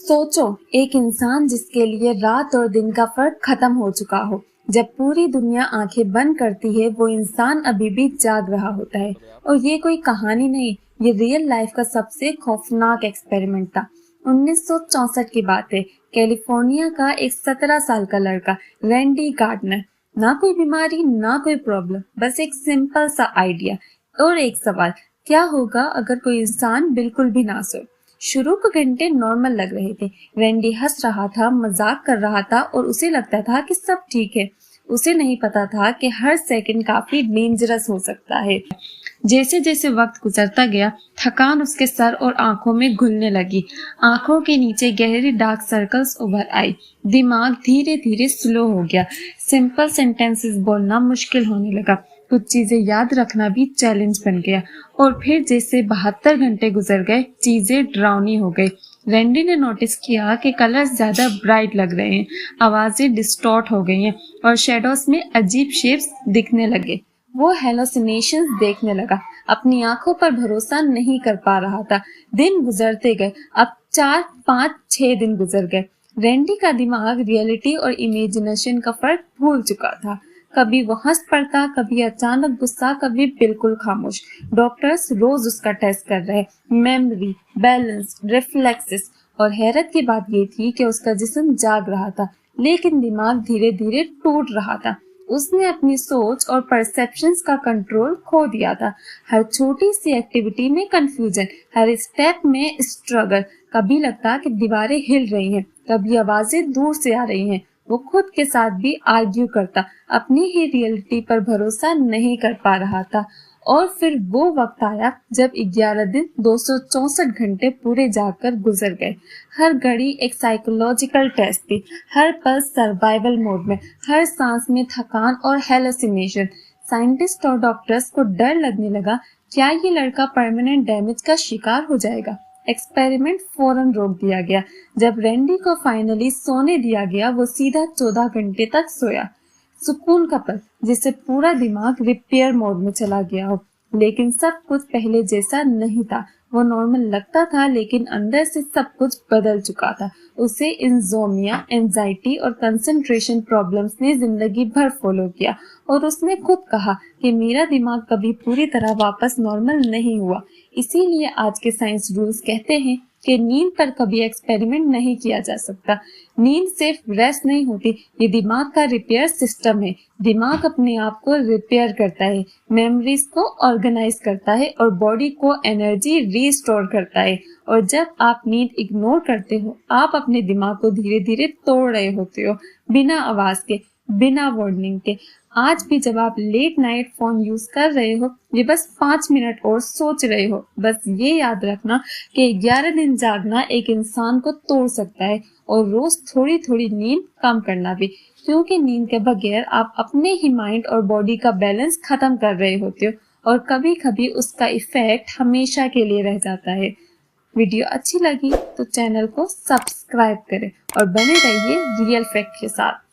सोचो, एक इंसान जिसके लिए रात और दिन का फर्क खत्म हो चुका हो। जब पूरी दुनिया आंखें बंद करती है, वो इंसान अभी भी जाग रहा होता है। और ये कोई कहानी नहीं, ये रियल लाइफ का सबसे खौफनाक एक्सपेरिमेंट था। 1964 की बात है। कैलिफोर्निया का एक 17 साल का लड़का, रैंडी गार्डनर। ना कोई बीमारी, ना कोई प्रॉब्लम, बस एक सिंपल सा आइडिया और एक सवाल, क्या होगा अगर कोई इंसान बिल्कुल भी ना सोए। शुरू के घंटे नॉर्मल लग रहे थे। रैंडी हंस रहा था, मजाक कर रहा था और उसे लगता था कि सब ठीक है। उसे नहीं पता था कि हर सेकंड काफी डेंजरस हो सकता है। जैसे जैसे वक्त गुजरता गया, थकान उसके सर और आंखों में घुलने लगी। आंखों के नीचे गहरी डार्क सर्कल्स उभर आई। दिमाग धीरे धीरे स्लो हो गया। सिंपल सेंटेंसेस बोलना मुश्किल होने लगा। कुछ चीजें याद रखना भी चैलेंज बन गया। और फिर जैसे 72 घंटे गुजर गए, चीजें डरावनी हो गई। रैंडी ने नोटिस किया कि कलर्स ज्यादा ब्राइट लग रहे हैं, आवाजें डिस्टॉर्ट हो गई हैं और शेडोज में अजीब शेप्स दिखने लगे। वो हेलोसिनेशंस देखने लगा। अपनी आंखों पर भरोसा नहीं कर पा रहा था। दिन गुजरते गए। अब 4, 5, 6 दिन गुजर गए। रैंडी का दिमाग रियलिटी और इमेजिनेशन का फर्क भूल चुका था। कभी वो हंस पड़ता, कभी अचानक गुस्सा, कभी बिल्कुल खामोश। डॉक्टर्स रोज उसका टेस्ट कर रहे, मेमोरी, बैलेंस, रिफ्लेक्सेस। और हैरत की बात ये थी कि उसका जिस्म जाग रहा था, लेकिन दिमाग धीरे धीरे टूट रहा था। उसने अपनी सोच और परसेप्शंस का कंट्रोल खो दिया था। हर छोटी सी एक्टिविटी में कंफ्यूजन, हर स्टेप में स्ट्रगल। कभी लगता कि दीवारें हिल रही हैं, कभी आवाजें दूर से आ रही हैं। वो खुद के साथ भी आर्ग्यू करता, अपनी ही रियलिटी पर भरोसा नहीं कर पा रहा था। और फिर वो वक्त आया जब 11 दिन 264 घंटे पूरे जाकर गुजर गए। हर घड़ी एक साइकोलॉजिकल टेस्ट थी, हर पल सर्वाइवल मोड में, हर सांस में थकान और हेलुसिनेशन। साइंटिस्ट और डॉक्टर्स को डर लगने लगा, क्या ये लड़का परमानेंट डैमेज का शिकार हो जाएगा। एक्सपेरिमेंट फौरन रोक दिया गया। जब रैंडी को फाइनली सोने दिया गया, वो सीधा 14 घंटे तक सोया। सुकून का पल, जिससे पूरा दिमाग रिपेयर मोड में चला गया हो। लेकिन सब कुछ पहले जैसा नहीं था। वो नॉर्मल लगता था, लेकिन अंदर से सब कुछ बदल चुका था। उसे इंसोम्निया, एंजाइटी और कंसंट्रेशन प्रॉब्लम्स ने जिंदगी भर फॉलो किया। और उसने खुद कहा कि मेरा दिमाग कभी पूरी तरह वापस नॉर्मल नहीं हुआ। इसीलिए आज के साइंस रूल्स कहते हैं कि नींद पर कभी एक्सपेरिमेंट नहीं किया जा सकता। नींद सिर्फ रेस्ट नहीं होती, ये दिमाग का रिपेयर सिस्टम है। दिमाग अपने आप को रिपेयर करता है, मेमोरीज को ऑर्गेनाइज करता है और बॉडी को एनर्जी रिस्टोर करता है। और जब आप नींद इग्नोर करते हो, आप अपने दिमाग को धीरे धीरे तोड़ रहे होते हो, बिना आवाज के, बिना वार्निंग के। आज भी जब आप लेट नाइट फोन यूज कर रहे हो, ये बस 5 मिनट और सोच रहे हो, बस ये याद रखना कि 11 दिन जागना एक इंसान को तोड़ सकता है। और रोज थोड़ी थोड़ी नींद कम करना भी, क्योंकि नींद के बगैर आप अपने ही माइंड और बॉडी का बैलेंस खत्म कर रहे होते हो। और कभी कभी उसका इफेक्ट हमेशा के लिए रह जाता है। वीडियो अच्छी लगी तो चैनल को सब्सक्राइब करें और बने रहिए रियल फैक्ट के साथ।